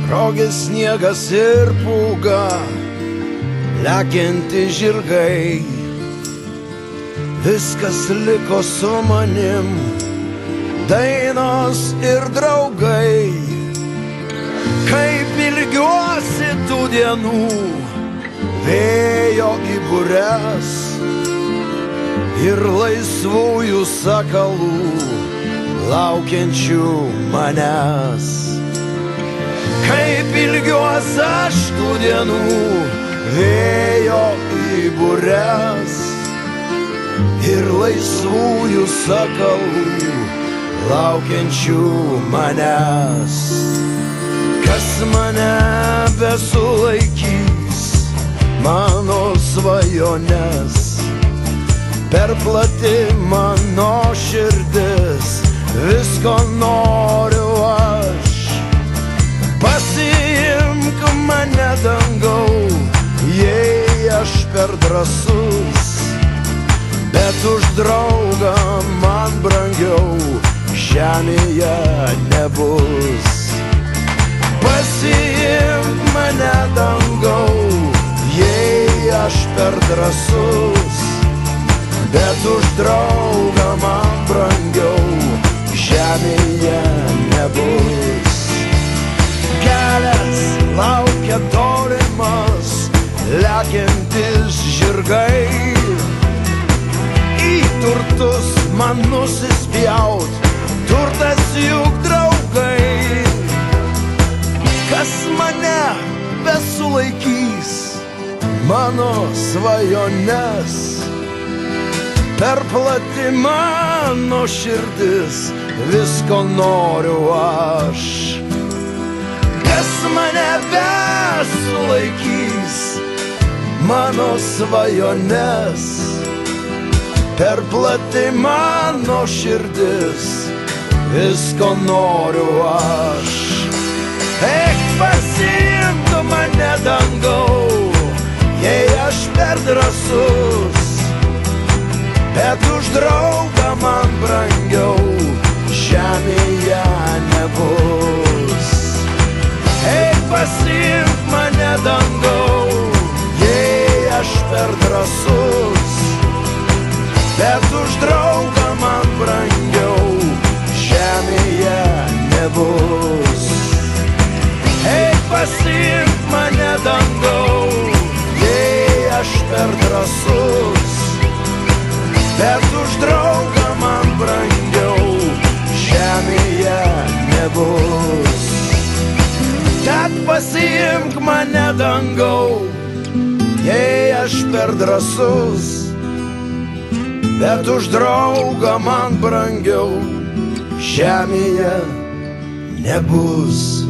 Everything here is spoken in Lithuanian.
Rogės sniegas ir pūga, lekianti žirgai, viskas liko su manim, dainos ir draugai. Kaip ilgiuosi tų dienų, vėjo į bures ir laisvųjų sakalų, laukiančių manęs. Kaip ilgiuosi aš tų dienų, vėjo į bures ir laisvųjų sakalų, laukiančių manęs. Kas mane besulaikys, mano svajones, per plati mano širdis, visko noriu aš. Pasiimk mane dangau, jei aš per drąsus, bet už draugą man brangiau žemėje nebus. Pasiimk mane dangau, jei aš per drąsus, bet už draugą man brangiau žemėje nebus. Kelias laukia tolimas, lekiantis žirgai, į turtus man nusispjaut, turtas juk draugai. Kas mane besulaikys, mano svajones, per plati mano širdis, visko noriu aš. Kas mane besulaikys, mano svajones, per plati mano širdis, visko noriu aš. Eik, pasiimk mane dangau, jei aš per drąsus, bet už draugą man brangiau žemėje nebus. Eik, pasiimk mane dangau, jei aš per drąsus, bet už draugą man brangiau žemėje nebus. Eik, pasiimk mane dangau, jei aš per drąsus, bet už draugą man brangiau žemėje nebus. Tad pasiimk mane dangau, jei aš per drąsus, bet už draugą man brangiau žemėje nebus.